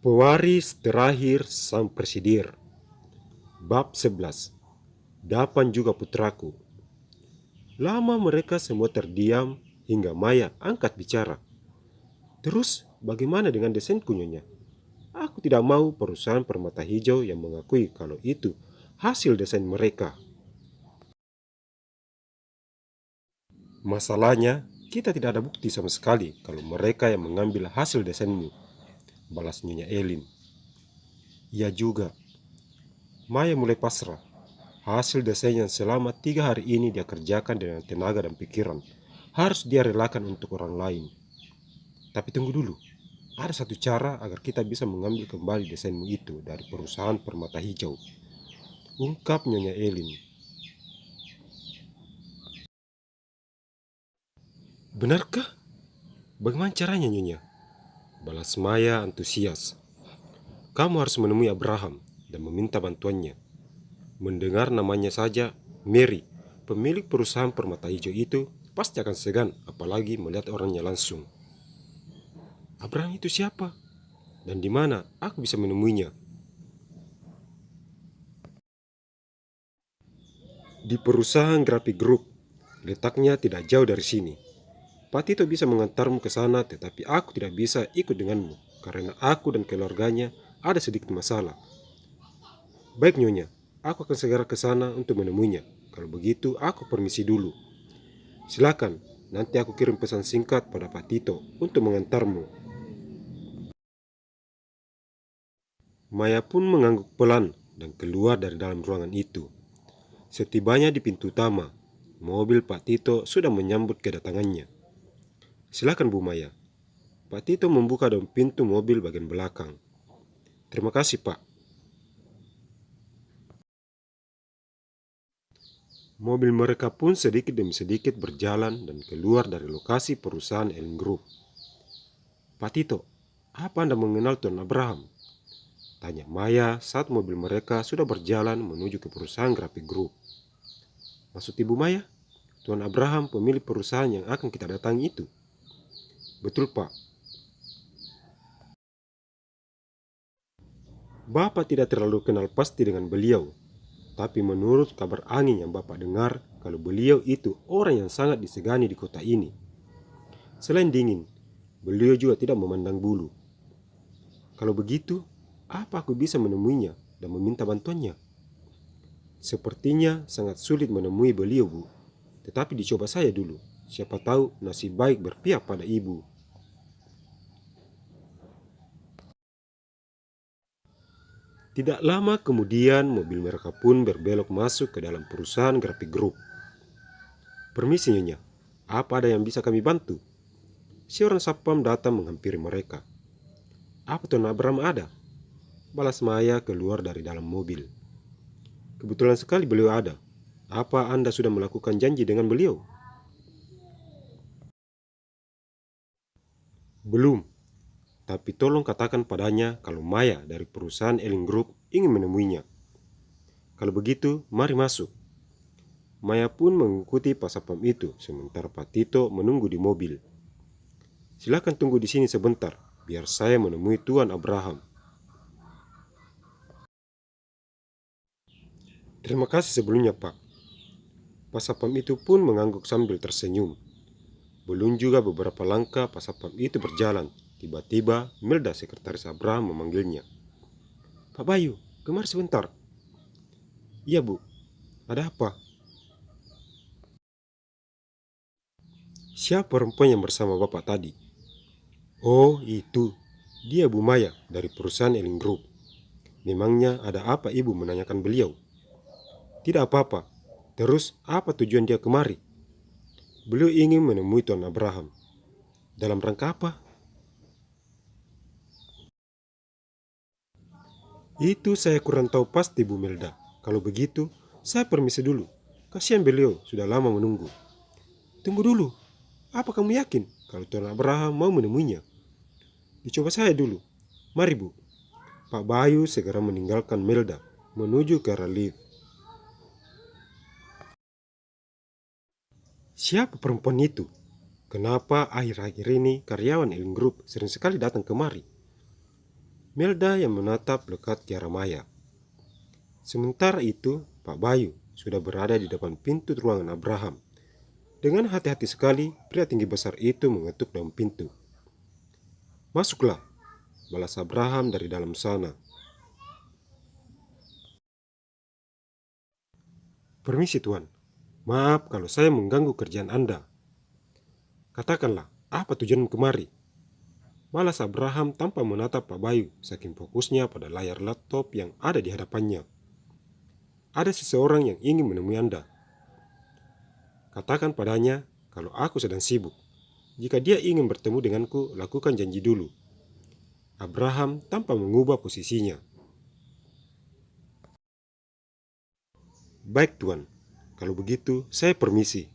Pewaris terakhir sang presidir. Bab 11. Dapan juga putraku. Lama mereka semua terdiam hingga Maya angkat bicara. Terus bagaimana dengan desainku, Nyonya? Aku tidak mau perusahaan permata hijau yang mengakui kalau itu hasil desain mereka. Masalahnya, kita tidak ada bukti sama sekali kalau mereka yang mengambil hasil desainmu, balas Nyonya Elin. Ya juga. Maya mulai pasrah. Hasil desain yang selama 3 hari ini dia kerjakan dengan tenaga dan pikiran harus dia relakan untuk orang lain. Tapi tunggu dulu, ada satu cara agar kita bisa mengambil kembali desainmu itu dari perusahaan permata hijau, ungkap Nyonya Elin. Benarkah? Bagaimana caranya, Nyonya? Balas Maya antusias. Kamu harus menemui Abraham dan meminta bantuannya. Mendengar namanya saja, Mary, pemilik perusahaan permata hijau itu, pasti akan segan apalagi melihat orangnya langsung. Abraham itu siapa? Dan di mana aku bisa menemuinya? Di perusahaan Graphic Group. Letaknya tidak jauh dari sini. Pak Tito bisa mengantarmu ke sana, tetapi aku tidak bisa ikut denganmu karena aku dan keluarganya ada sedikit masalah. Baik, Nyonya, aku akan segera ke sana untuk menemuinya. Kalau begitu, aku permisi dulu. Silakan, nanti aku kirim pesan singkat pada Pak Tito untuk mengantarmu. Maya pun mengangguk pelan dan keluar dari dalam ruangan itu. Setibanya di pintu utama, mobil Pak Tito sudah menyambut kedatangannya. Silakan Bu Maya. Pak Tito membuka pintu mobil bagian belakang. Terima kasih, Pak. Mobil mereka pun sedikit demi sedikit berjalan dan keluar dari lokasi perusahaan Elin Group. Pak Tito, apa Anda mengenal Tuan Abraham? Tanya Maya saat mobil mereka sudah berjalan menuju ke perusahaan Graphic Group. Maksud Ibu Maya? Tuan Abraham pemilik perusahaan yang akan kita datangi itu? Betul, Pak. Bapak tidak terlalu kenal pasti dengan beliau, tapi menurut kabar angin yang Bapak dengar, kalau beliau itu orang yang sangat disegani di kota ini. Selain dingin, beliau juga tidak memandang bulu. Kalau begitu, apa aku bisa menemuinya dan meminta bantuannya? Sepertinya sangat sulit menemui beliau, Bu. Tetapi dicoba saya dulu. Siapa tahu nasib baik berpihak pada Ibu. Tidak lama kemudian mobil mereka pun berbelok masuk ke dalam perusahaan Graphic Group. Permisi, Nyonya, apa ada yang bisa kami bantu? Si orang satpam datang menghampiri mereka. Apa Tuan Abraham ada? Balas Maya keluar dari dalam mobil. Kebetulan sekali beliau ada. Apa Anda sudah melakukan janji dengan beliau? Belum. Tapi tolong katakan padanya kalau Maya dari perusahaan Elin Group ingin menemuinya. Kalau begitu, mari masuk. Maya pun mengikuti Pak Sapam itu, sementara Pak Tito menunggu di mobil. Silakan tunggu di sini sebentar, biar saya menemui Tuan Abraham. Terima kasih sebelumnya, Pak. Pak Sapam itu pun mengangguk sambil tersenyum. Belum juga beberapa langkah Pak Sapam itu berjalan. Tiba-tiba Melda sekretaris Abraham memanggilnya. Pak Bayu, kemari sebentar. Iya, Bu. Ada apa? Siapa perempuan yang bersama Bapak tadi? Oh, itu. Dia Bu Maya dari perusahaan Elin Group. Memangnya ada apa Ibu menanyakan beliau? Tidak apa-apa. Terus apa tujuan dia kemari? Beliau ingin menemui Tuan Abraham. Dalam rangka apa? Itu saya kurang tahu pasti, Bu Melda. Kalau begitu, saya permisi dulu. Kasihan beliau sudah lama menunggu. Tunggu dulu. Apa kamu yakin kalau Tuan Abraham mau menemuinya? Dicoba saya dulu. Mari, Bu. Pak Bayu segera meninggalkan Melda menuju ke arah lift. Siapa perempuan itu? Kenapa akhir-akhir ini karyawan Elin Group sering sekali datang kemari? Melda yang menatap lekat ke arah Maya. Sementara itu, Pak Bayu sudah berada di depan pintu ruangan Abraham. Dengan hati-hati sekali, pria tinggi besar itu mengetuk dalam pintu. "Masuklah," balas Abraham dari dalam sana. "Permisi Tuan, maaf kalau saya mengganggu kerjaan Anda. Katakanlah, apa tujuan kemari?" Balas Abraham tanpa menatap Pak Bayu, saking fokusnya pada layar laptop yang ada di hadapannya. "Ada seseorang yang ingin menemui Anda. Katakan padanya kalau aku sedang sibuk. Jika dia ingin bertemu denganku, lakukan janji dulu." Abraham tanpa mengubah posisinya. "Baik Tuan, kalau begitu saya permisi."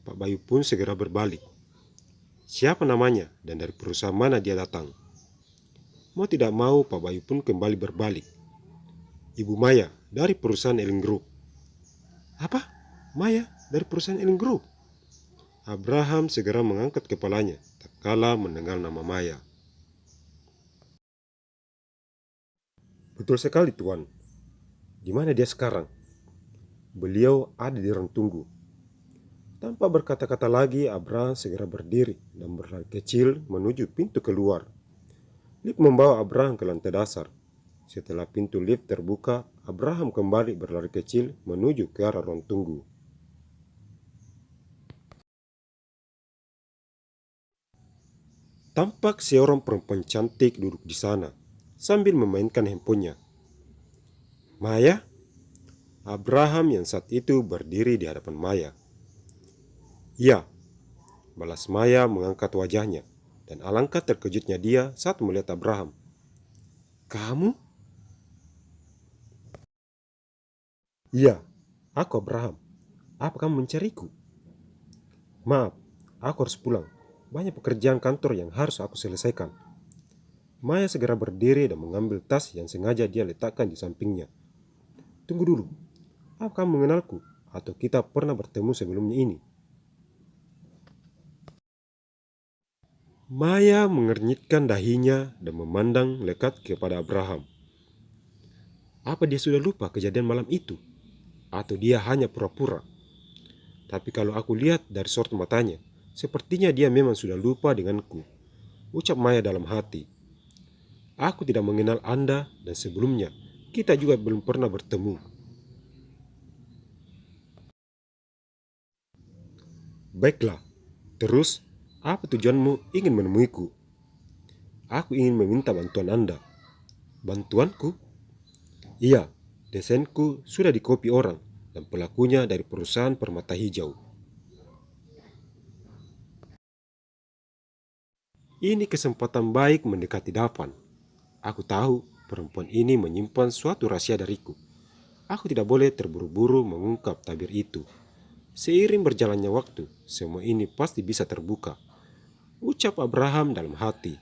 Pak Bayu pun segera berbalik. Siapa namanya dan dari perusahaan mana dia datang? Mau tidak mau, Pak Bayu pun kembali berbalik. "Ibu Maya dari perusahaan Eling Group." "Apa? Maya dari perusahaan Eling Group?" Abraham segera mengangkat kepalanya tak kala mendengar nama Maya. "Betul sekali Tuan. Di mana dia sekarang?" "Beliau ada di ruang tunggu." Tanpa berkata-kata lagi, Abraham segera berdiri dan berlari kecil menuju pintu keluar. Lift membawa Abraham ke lantai dasar. Setelah pintu lift terbuka, Abraham kembali berlari kecil menuju ke arah ruang tunggu. Tampak seorang perempuan cantik duduk di sana sambil memainkan handphonenya. "Maya?" Abraham yang saat itu berdiri di hadapan Maya. "Ya," balas Maya mengangkat wajahnya, dan alangkah terkejutnya dia saat melihat Abraham. "Kamu?" "Iya, aku Abraham. Apa kamu mencariku?" "Maaf, aku harus pulang. Banyak pekerjaan kantor yang harus aku selesaikan." Maya segera berdiri dan mengambil tas yang sengaja dia letakkan di sampingnya. "Tunggu dulu, apa kamu mengenalku? Atau kita pernah bertemu sebelumnya ini?" Maya mengernyitkan dahinya dan memandang lekat kepada Abraham. Apa dia sudah lupa kejadian malam itu? Atau dia hanya pura-pura? Tapi kalau aku lihat dari sorot matanya, sepertinya dia memang sudah lupa denganku, ucap Maya dalam hati. "Aku tidak mengenal Anda dan sebelumnya kita juga belum pernah bertemu." "Baiklah, terus apa tujuanmu ingin menemuiku?" "Aku ingin meminta bantuan Anda." "Bantuanku?" "Iya, desainku sudah dikopi orang dan pelakunya dari perusahaan permata hijau." "Ini kesempatan baik mendekati Davan. Aku tahu perempuan ini menyimpan suatu rahasia dariku. Aku tidak boleh terburu-buru mengungkap tabir itu. Seiring berjalannya waktu, semua ini pasti bisa terbuka," ucap Abraham dalam hati.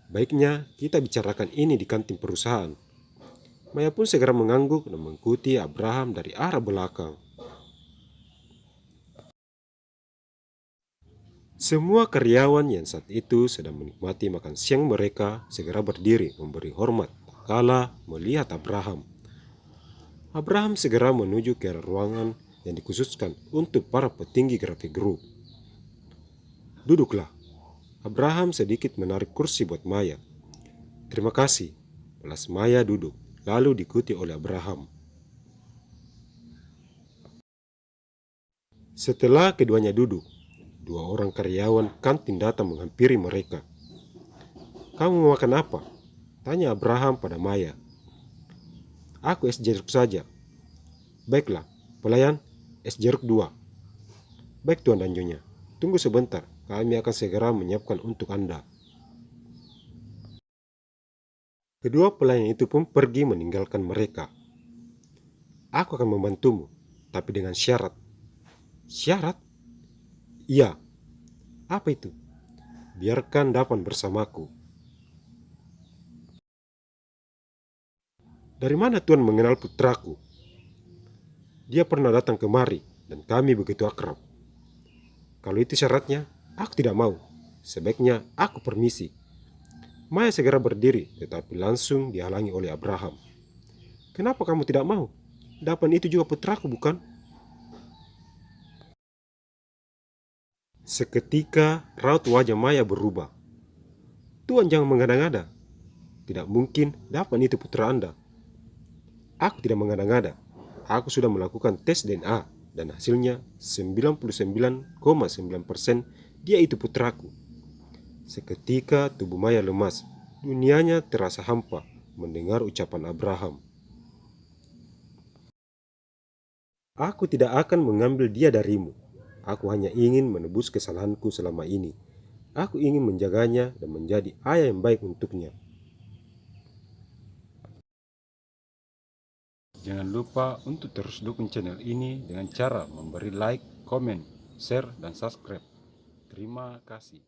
"Baiknya kita bicarakan ini di kantin perusahaan." Maya pun segera mengangguk dan mengikuti Abraham dari arah belakang. Semua karyawan yang saat itu sedang menikmati makan siang mereka segera berdiri memberi hormat kala melihat Abraham. Abraham segera menuju ke ruangan yang dikhususkan untuk para petinggi grafik grup. "Duduklah." Abraham sedikit menarik kursi buat Maya. "Terima kasih," balas Maya duduk, lalu diikuti oleh Abraham. Setelah keduanya duduk, dua orang karyawan kantin datang menghampiri mereka. "Kamu mau makan apa?" tanya Abraham pada Maya. "Aku es jeruk saja." "Baiklah, pelayan, es jeruk 2. "Baik Tuan dan Nyonya, tunggu sebentar, kami akan segera menyiapkan untuk Anda." Kedua pelayan itu pun pergi meninggalkan mereka. "Aku akan membantumu, tapi dengan syarat." "Syarat?" "Iya." "Apa itu?" "Biarkan Davan bersamaku." "Dari mana Tuan mengenal putraku?" "Dia pernah datang kemari dan kami begitu akrab." "Kalau itu syaratnya, aku tidak mau. Sebaiknya aku permisi." Maya segera berdiri, tetapi langsung dihalangi oleh Abraham. "Kenapa kamu tidak mau? Dapan itu juga putraku, bukan?" Seketika raut wajah Maya berubah. "Tuan jangan mengada-ngada. Tidak mungkin Dapan itu putra Anda." "Aku tidak mengada-ngada. Aku sudah melakukan tes DNA dan hasilnya 99,9% dia itu putraku." Seketika tubuh Maya lemas. Dunianya terasa hampa mendengar ucapan Abraham. "Aku tidak akan mengambil dia darimu. Aku hanya ingin menebus kesalahanku selama ini. Aku ingin menjaganya dan menjadi ayah yang baik untuknya." Jangan lupa untuk terus dukung channel ini dengan cara memberi like, komen, share, dan subscribe. Terima kasih.